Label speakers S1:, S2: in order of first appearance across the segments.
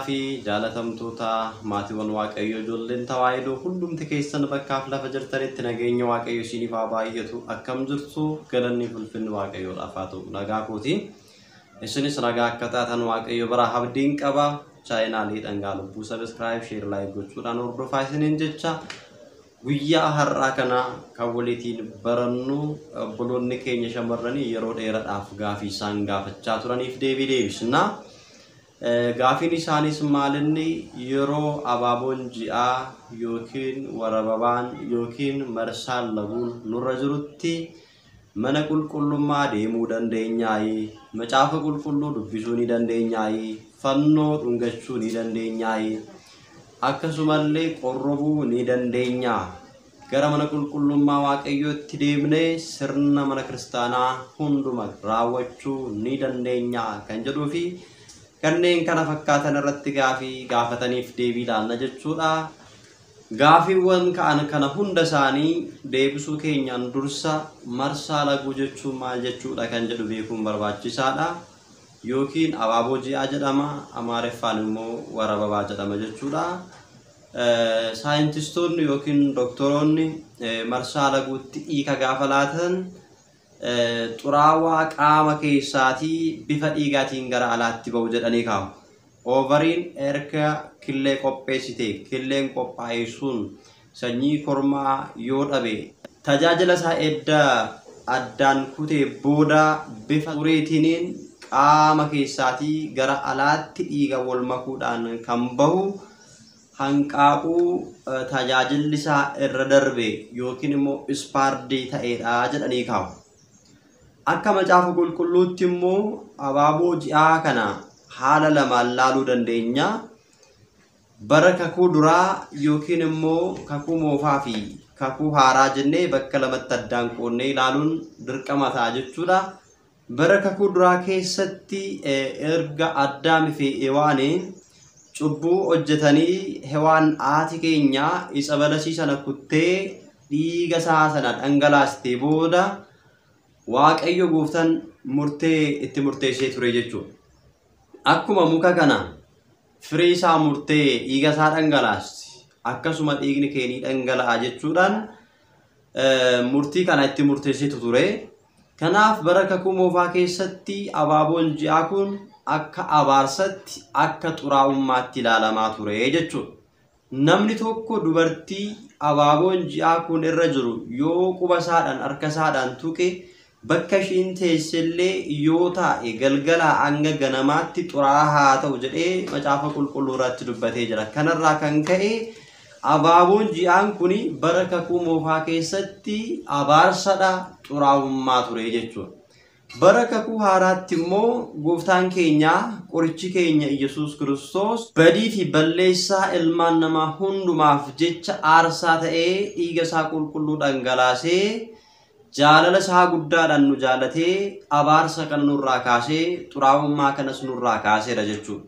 S1: في جالتم توتا ماتي ونواقعيو جولين توايدو كلهم تكيسن بكاف لفجرتني تنجيني واقعيو سيني فابايتو أكم جرتو قلني فلفن واقعيو الأفاتو نغاكوتي إسنس نغا كتاتن واقعيو برا حبدين كبا چاينا ليد انغالو سبسكرايب شير لايك gochuudhaan hordofaa isiniin jecha guyyaa har'aa kana kawwalitiin barannu buloonni keenya shamarranii yeroo dheeraadhaaf gaafii isaan gaafachaa turaniif deebisna gaafiin isaanis maalinni yeroo abaaboon ji'aa yookiin warababaan yookiin marsaan laguun nurra jirutti mana qulqullummaa deemuu dandeenyaayi macaafa qulqulluu dubbisuu ni dandeenyaayi fannoo dhungachuu ni dandeenyaayi akkasumallee qorrobuu ni dandeenya gara mana qulqullummaa waaqayyootti deemnee sirna mana kiristaanaa hunduma raawwachuu ni dandeenya kan jedhuu fi kanneen kana fakkaatan irratti gaafii gaafataniif deebii laanna jechuudha gaafiiwwan kana hunda isaanii deebisuu keenyaan dursa marsaa laguu jechuun maal jechuudha kan jedhu beekuun barbaachisaadha yookiin abaaboo ji'aa jedhama amaareffaan immoo warababaa jedhama jechuudha saayintistoonni yookiin doktoroonni marsaa laguutti dhiiga gaafa laatan xuraawaa qaama keessaatii bifa dhiigaatiin gara alaatti ba'u jedhanii kaawu ovariin erga killee qopheessite killeen qophaa'e sun sanyii kormaa yoo dhabe tajaajila isaa edda addaan kutee booda bifa xureetiniin qaama keessaatii gara alaatti dhiiga wal makuudhaan kan bahu hanqaaquu tajaajilli isaa irra darbe yookiin immoo ispaardii ta'eedha jedhanii kaawu akka macaafa qulqulluutti immoo abaaboo ji'aa kana haala lamaan laaluu dandeenya bara kakuu duraa yookiin immoo kakuu moofaa fi kakuu haaraa jennee bakka lamatti addaan qoonnee ilaaluun dirqama ta'a jechuudha bara kakuu duraa keessatti erga Addaam fi Hewaaniin cubbuu hojjetanii Hewaan haati keenya isa balasii sana kuttee dhiiga isaa sana dhangalaastee booda waaqayyo gooftaan murtee itti murteessee ture jechuudha akkuma muka kana firii isaa murtee dhiiga isaa dhangalaasti akkasuma dhiigni keenii dhangala'a jechuudhaan murtii kana itti murteessee ture kanaaf bara kakuu moofaa keessatti abaaboon ji'aa kun akka abaarsatti akka xuraa'ummaatti ilaalamaa ture jechuudha namni tokko dubartii abaaboon ji'aa kun irra jiru yoo quba isaadhaan harka isaadhaan tuqe bakka ishiin teessellee yoo taa'e galgala hanga ganamaatti xuraa'aa haa ta'u jedhee macaafa qulqulluu irratti dubbatee jira kanarraa kan ka'e abaaboon ji'aan kun bara kakuu moofaa keessatti abaarsadha xuraa'ummaa ture jechuudha bara kakuu haaraatti immoo gooftaan keenya qorichi keenya Yesuus Kiristoos badii fi balleessaa ilmaan namaa hundumaaf jecha aarsaa ta'ee dhiiga isaa qulqulluu dhangalaasee jaalala isaa guddaadhaan nu jaalatee abaarsa kana nurraa kaasee xuraa'ummaa kanas nurraa kaaseera jechuudha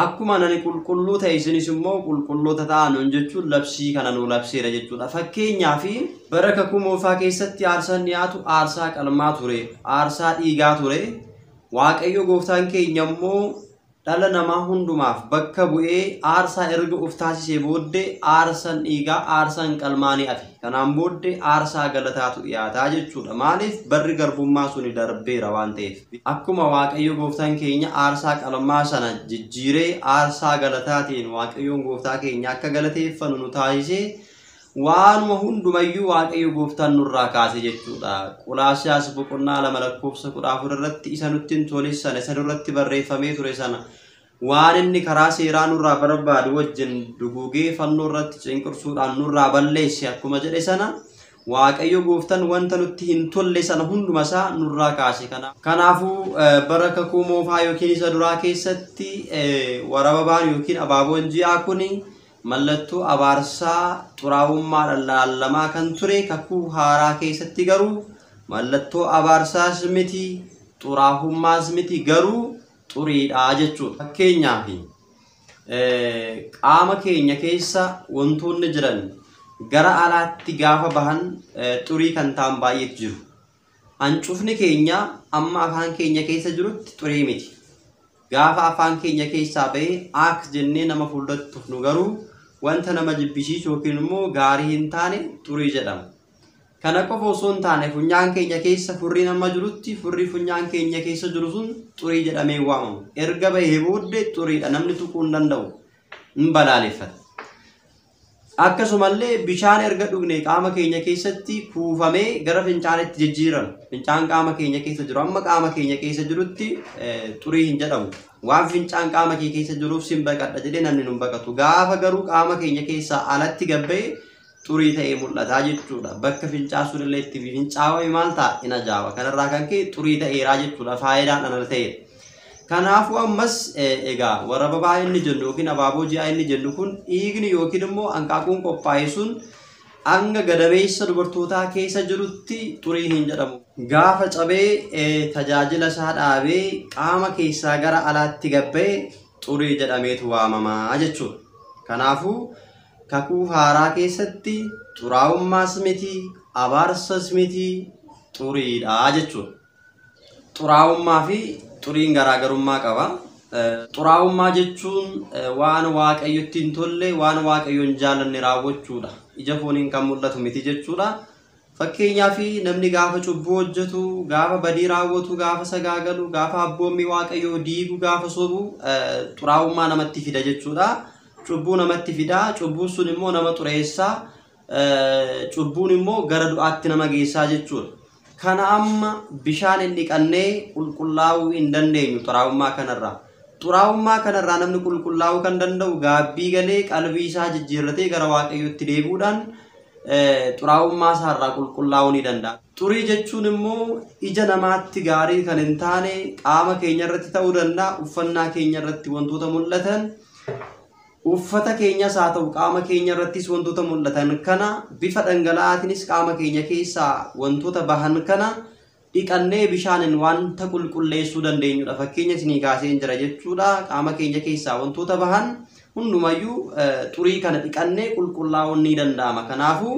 S1: akkuma nani qulqulluu ta'e isinis immoo qulqulloota ta'an jechuun labsii kana nu labseera jechuudha fakkeenyaaf bara kakuu moofaa keessatti aarsaan dhiyaatu aarsaa qalmaa ture aarsaa dhiigaa ture waaqayyo gooftaan keenya immoo dhala namaa hundumaaf bakka bu'ee aarsaa erga of taasisee booddee aarsaan dhiigaa aarsaan qalmaa ni hafe kanaan booddee aarsaa galataatu dhiyaataa jechuudha maaliif barri garbummaa suni darbeera waan ta'eef akkuma waaqayyo gooftaan keenya aarsaa qalmaa sana jijjiiree aarsaa galataatiin waaqayyoon gooftaa keenya akka galateeffannu nu taasisee waanuma hundumayyuu waaqayyo gooftaan nurraa kaase jechuudha Qolaasiyaas boqonnaa 2:14 irratti isa nutti hin tolessan isa irratti barreeffamee ture sana waan inni karaa seeraa nurraa barbaadu wajjin dugugee fannoo irratti cinqirsuudhaan nurraa balleesse akkuma jedhe sana waaqayyo gooftaan wanta nutti hin tolle sana hunduma isaa nurraa kaase kanaafuu bara kakuu moofaa yookiin isa duraa keessatti warababaan yookiin abaaboon ji'aa kun mallattoo abaarsaa xuraa'ummaadhaan laalamaa kan ture kakuu haaraa keessatti garuu mallattoo abaarsaas miti xuraa'ummaas miti garuu xuriidha jechuudha fakkeenyaaf qaama keenya keessa wantoonni jiran gara alaatti gaafa bahan xurii kan ta'an baay'eetu jiru hancufni keenya amma afaan keenya keessa jirutti xurii miti gaafa afaan keenya keessaa ba'ee ak jennee nama fuuldattuuf nu garuu wanta nama jibbisiisu yookiin immoo gaarii hin taane xurii jedhama. Kana qofa osoo hin taane funyaan keenya keessa furrii nama jirutti furrii funyaan keenya keessa jiru sun xurii jedhamee waamamu. Erga bahee booddee xuriidha, namni tuquu hin danda'u, hin balaaleffata. Akkasumallee bishaan erga dhugne qaama keenya keessatti kuufamee gara fincaanitti jijjiirama. Fincaan qaama keenya keessa jiru amma qaama keenya keessa jirutti xurii hin jedhamu. Waan fincaan qaama keenya keessa jiruuf sin baqadha jedhee namni nu baqatu. Gaafa garuu qaama keenya keessaa alatti gabbee xurii ta'ee mul'ata jechuudha. Bakka fincaa sunillee itti fincaawame maal ta'a? Ina jaawa. Kanarraa kan ka'e xurii ta'eeraa jechuudha. Faayidaan ana ta'edha. Kanaafuu ammas egaa warra babaa inni jennu yookiin abaaboo ji'aa inni jennu kun dhiigni yookiin immoo hanqaaquun qophaa'e sun hanga gadameessa dubartootaa keessa jirutti xurii hin jedhamu. Gaafa cabee tajaajila isaa dhaabee qaama keessaa gara alaatti gabbee xurii jedhameetu waamamaa jechuudha. Kanaafuu kakuu haaraa keessatti xuraa'ummaas miti abaarsas miti xuriidha jechuudha. Xuraa'ummaa fi xuriin garaagarummaa qaba. Xuraa'ummaa jechuun waan waaqayyotti hin tolle, waan waaqayyo hin jaallanne raawwachuudha. Ija fooniin kan mul'atu miti jechuudha. Fakkeenyaaf namni gaafa cubbuu hojjetu, gaafa badii raawwatu, gaafa sagaagalu, gaafa abboommii waaqayyoo diigu, gaafa sobu xuraa'ummaa namatti fida jechuudha. Cubbuu namatti fida. Cubbuun sun immoo nama xureessaa. Cubbuun immoo gara du'aatti nama geessaa jechuudha. Kana amma bishaan hin dhiqannee qulqullaa'uu hin dandeenyu xuraa'ummaa kanarraa. Xuraa'ummaa kanarraa namni qulqullaa'uu kan danda'u gaabbii galee qalbii isaa jijjiirratee gara waaqayyootti deebi'uudhaan xuraa'ummaa isaarraa qulqullaa'uu ni danda'a. Xurii jechuun immoo ija namaatti gaarii kan hin taane qaama keenya irratti ta'uu danda'a, uffannaa keenya irratti wantoota mul'atan. Uffata keenyas haa ta'u qaama keenya irrattis wantoota mul'atan kana bifa dhangala'aatiinis qaama keenya keessaa wantoota bahan kana dhiqannee bishaaniin wanta qulqulleessuu dandeenyudha. Fakkeenya isinii kaasee jira jechuudha. Qaama keenya keessaa wantoota bahan hundumayyuu xurii kana dhiqannee qulqullaa'uun ni danda'ama. Kanaafuu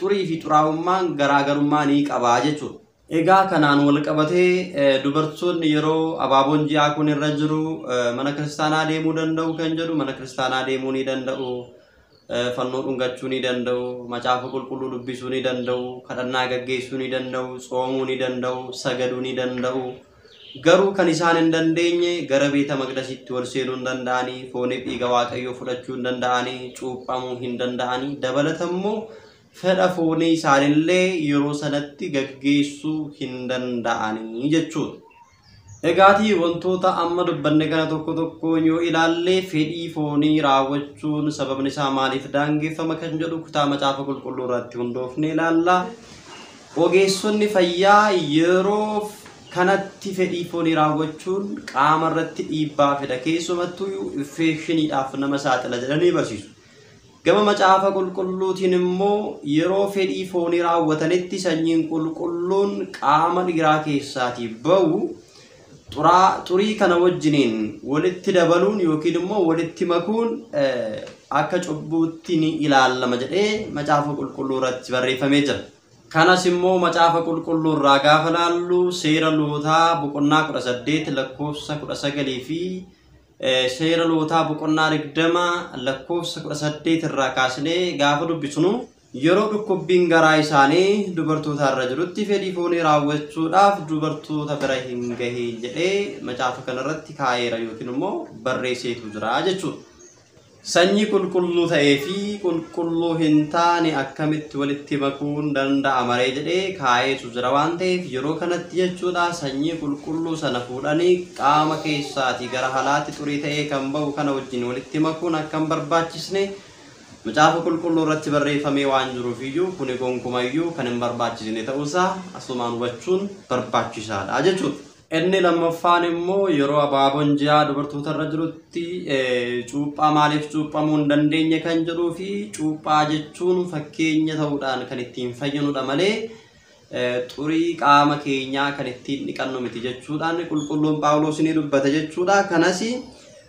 S1: xurii fi xuraa'ummaan garaagarummaa ni qabaa jechuudha. Egaa kanaan wal qabatee dubartoonni yeroo abaaboon ji'aa kun irra jiru mana kiristaanaa deemuu danda'u kan jedhu mana kiristaanaa deemuu ni danda'u, fannoo dhungachuu ni danda'u, macaafa qulqulluu dubbisuu ni danda'u, kadhannaa gaggeessuu ni danda'u, tsoomuu ni danda'u, sagaduu ni danda'u. Garuu kan isaan hin dandeenye gara beeta maqdasitti wal seenuu hin danda'anii, foonii dhiiga waaqayyoo fudhachuu hin danda'anii, cuuphamuu hin danda'anii, dabalatammoo fedha foonii isaanillee yeroo sanatti gaggeessuu hin danda'anii jechuudha. Egaatii wantoota amma dubbanne kana tokko tokkoon yoo ilaalle fedhii foonii raawwachuun sababni isaa maaliif daangeffama kan jedhu kutaa macaafa qulqulluu irratti hundoofne ilaalla. Ogeessonni fayyaa yeroo kanatti fedhii foonii raawwachuun qaama irratti dhiibbaa fida, keessumattuu infeekshiniidhaaf nama saaxila jedhanii barsiisu. Gama macaafa qulqulluutiin immoo yeroo fedhii foonii raawwatanitti sanyiin qulqulluun qaama dhiiraa keessaatii ba'u xurii kana wajjiniin walitti dabaluun yookiin immoo walitti makuun akka cubbuutti ni ilaalama jedhee macaafa qulqulluu irratti barreeffamee jira. Kanas immoo macaafa qulqulluu irraa gaafa laallu seera lootaa boqonnaa 18 lakkoofsa 19 fi seera lootaa boqonnaa 20 lakkoofsa 18 irraa kaasnee gaafa dubbisnu yeroo dhukkubbiin garaa isaanii dubartoota irra jirutti fedhii foonii raawwachuudhaaf dubartoota bira hin gahin jedhee macaafa kanarratti kaa'eera yookiin immoo barreesseetu jira jechuudha. Sanyii qulqulluu ta'ee fi qulqulluu hin taane akkamitti walitti makuun danda'ama jedhee kaa'eetu jira waan ta'eef yeroo kanatti jechuudha sanyii qulqulluu sana fuudhanii qaama keessaatii gara halaatti xurii ta'ee kan ba'u kana wajjin walitti makuun akka hin barbaachisne macaafa qulqulluu irratti barreeffamee waan jiruufiyyuu kuni gonkumayyuu kan hin barbaachisne ta'uusaa asumaan hubachuun barbaachisaadha jechuudha. Inni lammaffaan immoo yeroo abaaboon ji'aa dubartoota irra jirutti cuuphaa maaliif cuuphamuu hin dandeenye kan jedhuu fi cuuphaa jechuun fakkeenya ta'uudhaan kan ittiin fayyadudha malee xurii qaama keenyaa kan ittiin dhiqannu miti jechuudhaan qulqulluun Phaawulos ni dubbata jechuudha. Kanas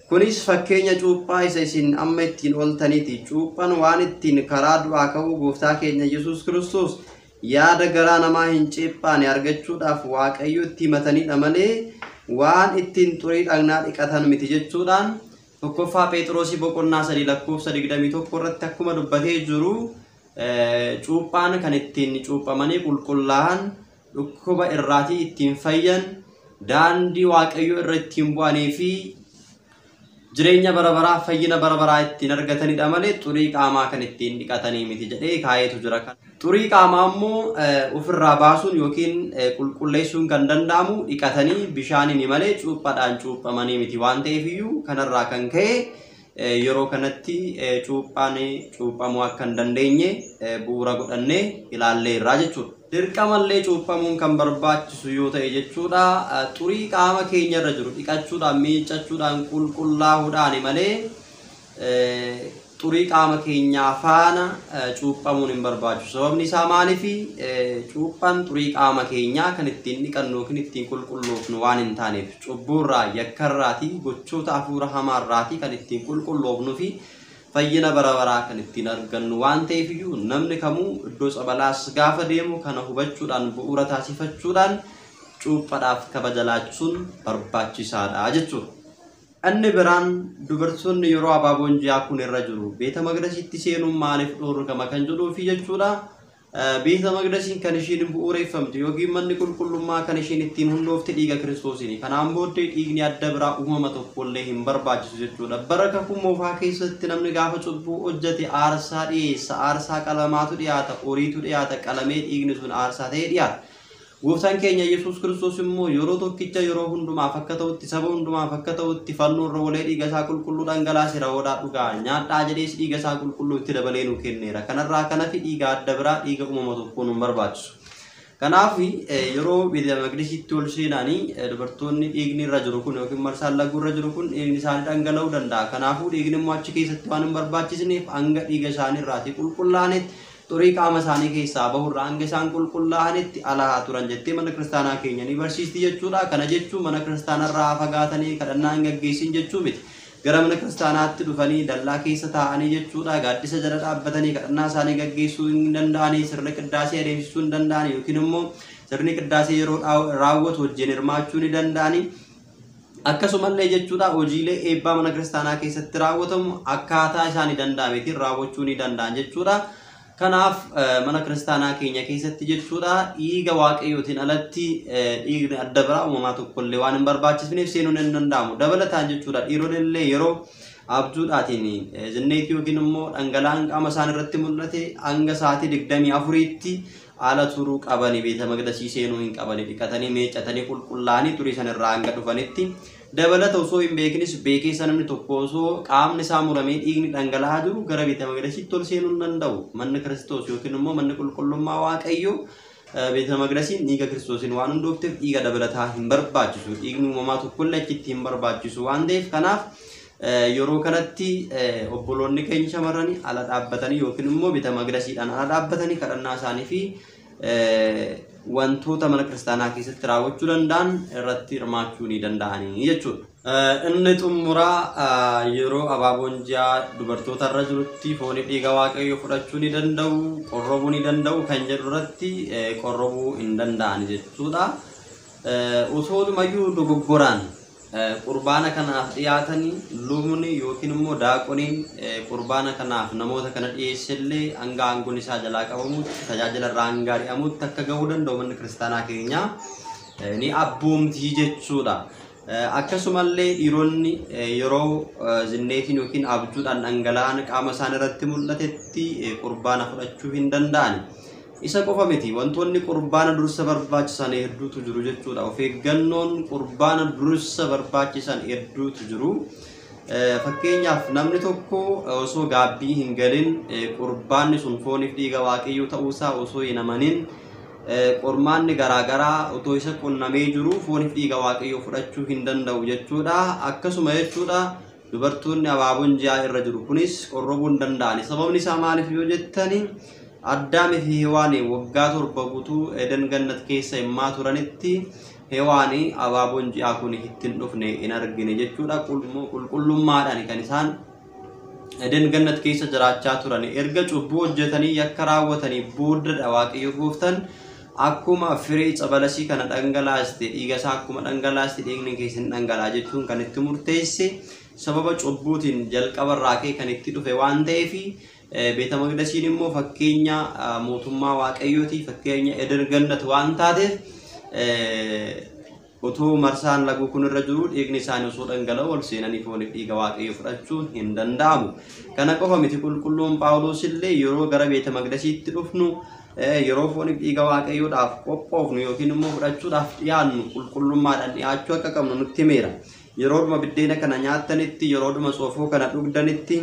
S1: kunis fakkeenya cuuphaa isa isin amma ittiin ooltaniiti. Cuuphaan waan ittiin karaa du'aa ka'uu gooftaa keenya Yesuus Kiristoos yaada garaa namaa hin ceephaane argachuudhaaf waaqayyo itti himatanidha malee waan ittiin xurii dhagnaa dhiqatan miti jechuudhaan tokkoffaa Phexrosi boqonnaa 3 lakkoofsa 21 irratti akkuma dubbatee jiru cuuphaan kan ittiin cuuphamanii qulqullaa'an dhukkuba irraatii ittiin fayyan daandii waaqayyoo irra ittiin bu'anii fi jireenya barabaraa fayyina barabaraa ittiin argatanidha malee xurii qaamaa kan ittiin dhiqatanii miti jedhee kaayetu jira. Xurii qaamaa immoo ofirraa baasuun yookiin qulqulleessuun kan danda'amu dhiqatanii bishaaniin malee cuuphaadhaan cuuphamanii miti waan ta'eefiyyuu kanarraa kan ka'e yeroo kanatti cuuphaan cuuphamuu akka hin dandeenye bu'uura godhannee ilaalleerra jechuudha. Dirqamallee cuuphamuun kan barbaachisu yoo ta'e jechuudha xurii qaama keenya irra jiru dhiqachuudhaan miiccachuudhaan qulqullaa'uudhaan malee xurii qaama keenyaa faana cuuphamuun hin barbaachisu. Sababni isaa maaliif cuuphaan xurii qaama keenyaa kan ittiin dhiqannu yookiin ittiin qulqulloofnu waan hin taaneef cubbuurraa yakkarraatii gochoota hafuura hamaarraatii kan ittiin qulqulloofnuu fi fayyina barabaraa kan ittiin argannu waan ta'eefiyyuu namni kamuu iddoo sabalaas gaafa deemu kana hubachuudhaan bu'uura taasifachuudhaan cuuphaadhaaf kabaja laachuun barbaachisaadha jechuudha. Inni biraan dubartoonni yeroo abaaboon ji'aa kun irra jiru beeta maqdasiitti seenuun maaliif dhoorgama kan jedhuufi jechuudha. Beeta maqdasiin kan ishiin bu'uureffamte yookiin manni qulqullummaa kan ishiin ittiin hundoofte dhiiga Kiristoosiini. Kanaan booddee dhiigni adda biraa uumama tokkollee hin barbaachisu jechuudha. Bara kakuu moofaa keessatti namni gaafa cubbuu hojjete aarsaa dhiyeessa. Aarsaa qalamaatu dhiyaata, horiitu dhiyaata, qalamee dhiigni sun aarsaa ta'ee dhiyaata. Gooftaan keenya Yesuus Kiristoos immoo yeroo tokkicha yeroo hundumaaf akka ta'utti saba hundumaaf akka ta'utti fannoo irra olee dhiiga isaa qulqulluu dhangalaase raawwataa dhugaa nyaadhaa jedhees dhiiga isaa qulqulluu itti dabalee nu kenneera. Kanarraa kanafi dhiiga adda biraa dhiiga uumama tokkoo nu barbaachisu. Kanaaf yeroo beeta maqdisiitti ol seenanii dubartoonni dhiigni irra jiru kun yookiin marsaan laguu irra jiru kun dhiigni isaanii dhangala'uu danda'a. Kanaafuu dhiigni immoo achi keessatti waan hin barbaachisneef hanga dhiiga isaanii irraatii qulqullaa'anitti xurii qaama isaanii keessaa bahurraa hanga isaan qulqullaa'anitti alaa turan jettee mana kiristaanaa keenya ni barsiisti jechuudha. Kana jechuun mana kiristaanarraa fagaatanii kadhannaa hin gaggeessin jechuu miti. Gara mana kiristaanaatti dhufanii dallaa keessa taa'anii jechuudha. Gaaddisa jala dhaabbatanii kadhannaa isaanii gaggeessuu hin danda'anii sirna qiddaasee adeemsisuu hin danda'anii yookiin immoo sirni qiddaasee yeroo raawwatu wajjin hirmaachuu ni danda'anii. Akkasumallee jechuudha hojiilee eebbaa mana kiristaanaa keessatti raawwatamu akkaataa isaanii danda'ameetiin raawwachuu ni danda'an jechuudha. Kanaaf mana kiristaanaa keenya keessatti jechuudha dhiiga waaqayyootiin alatti dhiigni adda biraa uumamaa tokkollee waan hin barbaachisneef seenuun hin danda'amu. Dabalataan jechuudha dhiironillee yeroo abjuudhaatiin zinneetii yookiin immoo dhangala'aan qaama isaan irratti mul'ate hanga sa'aatii 24tti haala turuu qabanii beeta maqdasii seenuu hin qabanii dhiqatanii meeccatanii qulqullaa'anii xurii san irraa hanga dhufanitti. Dabalata osoo hin beeknis beekeessa namni tokko osoo qaamni isaa muramee dhiigni dhangala'aa jiru gara beeta maqdasiitti ol seenuu hin danda'u. Manni Kiristoos yookiin immoo manni qulqullummaa waaqayyoo beeta maqdasiin dhiiga Kiristoosiin waan hundoofteef dhiiga dabalataa hin barbaachisu. Dhiigni uumamaa tokkollee achitti hin barbaachisu waan ta'eef kanaaf yeroo kanatti obboloonni keenya shamarranii ala dhaabbatanii yookiin immoo beeta maqdasiidhaan ala dhaabbatanii kadhannaa isaanii fi wantoota mana kiristaanaa keessatti raawwachuu danda'an irratti hirmaachuu ni danda'anii jechuudha. Inni xumuraa yeroo abaaboon ji'aa dubartoota irra jirutti foonii dhiiga waaqayyoo fudhachuu ni danda'u, qorrobuu ni danda'u kan jedhu irratti qorrobuu hin danda'an jechuudha. Osoo dhumayyuu dogoggoraan qurbaana kanaaf dhiyaatanii lubni yookiin immoo daaqoniin qurbaana kanaaf namoota kana dhiyeessellee hanga aangoon isaa jalaa qabamutti tajaajila irraa hanga ari'amutti akka gahuu danda'u manni kiristaanaa keenyaa ni abboomtii jechuudha. Akkasumallee dhiironni yeroo zinneetiin yookiin abjuudhaan dhangala'aan qaama isaan irratti mul'atetti qurbaana fudhachuu hin danda'an. Isa qofa miti wantoonni qurbaana dursa barbaachisan hedduutu jiru jechuudha. Of eeggannoon qurbaana dursa barbaachisan hedduutu jiru. Fakkeenyaaf namni tokko osoo gaabbii hin galin qurbaanni sun fooniif dhiiga waaqayyoo ta'uusaa osoo hin amanin qormaanni garaagaraa otoo isa qunnamee jiru fooniif dhiiga waaqayyoo fudhachuu hin danda'u jechuudha. Akkasuma jechuudha dubartoonni abaaboon ji'aa irra jiru kunis qorrobuu hin danda'ani. Sababni isaa maaliif yoo jettani Addaamii fi Hewaanii waggaa 7 guutuu Eden Gannat keessa himmaa turanitti Hewaanii abaaboon ji'aa kun ittiin dhufne hin argine jechuudha. Qulqullummaadhaan kan isaan Eden Gannat keessa jiraachaa turan erga cubbuu hojjetanii yakka raawwatanii booddee waaqayyo gooftaan akkuma firii cabalasii kana dhangalaaste dhiiga isaa akkuma dhangalaaste dhiigni keessan dhangalaa jechuun kan itti murteesse sababa cubbuutiin jalqabarraa kee kan itti dhufe waan ta'eef beeta maqdasiin immoo fakkeenya mootummaa waaqayyooti fakkeenya edergannat waan taateef utuu marsaan laguu kun irra jiru dhiigni isaanii osoo dhangala'u ol seenanii foon dhiiga waaqayyoo fudhachuun hin danda'amu. Kana qofa miti qulqulluun Phaawulos illee yeroo gara beeta maqdasiitti dhufnu yeroo foon dhiiga waaqayyoodhaaf qophoofnu yookiin immoo fudhachuudhaaf dhiyaannu qulqullummaadhaan dhiyaachuu akka qabnu nutti himeera. Yeroodhuma biddeena kana nyaattanitti yeroodhuma xoofoo kana dhugdanitti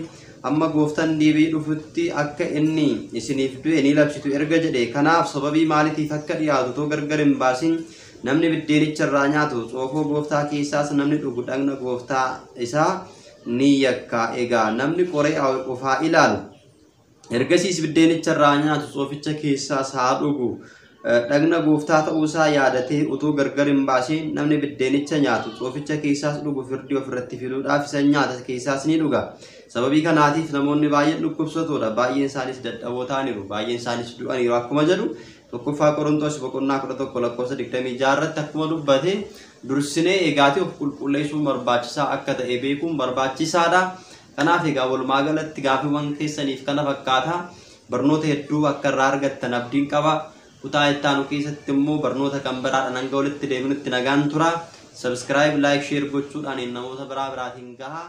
S1: amma gooftaan deebii dhufutti akka inni isiniif du'e ni labsitu erga jedhe. Kanaaf sababii maaliitiif akka dhiyaatu too gargar hin baasin namni biddeenicha irraa nyaatu xoofoo gooftaa keessaas namni dhugu dhagna gooftaa isaa ni yakka. Egaa namni qoree ofaa ilaalu ergasiis biddeenicha irraa nyaatu xooficha keessaas haa dhugu dhagna gooftaa ta'uusaa yaadatee utuu gargar hin baasin namni biddeenicha nyaatu xooficha keessaas dhugu firdii ofirratti fiduudhaaf isa nyaata keessaas ni dhuga. Sababii kanaatiif namoonni baay'een dhukkubsatoodha, baay'een isaanis dadhaboo ta'aniiru, baay'een isaanis du'aniiru akkuma jedhu tokkoffaa Qorontos boqonnaa 11 lakkoofsa 26 irratti akkuma dubbate dursinee eegaatee of qulqulleessuun barbaachisaa akka ta'e beekuun barbaachisaadha. Kanaaf egaa walumaa galatti gaafiiwwan keessaniif kana fakkaata barnoota hedduu akka irraa argattan abdiin qaba. Kutaa itti aanu keessatti immoo barnoota kan biraadhaan hanga walitti deebinutti nagaan tura. Subscribe, like, share gochuudhaan namoota biraatiin gahaa.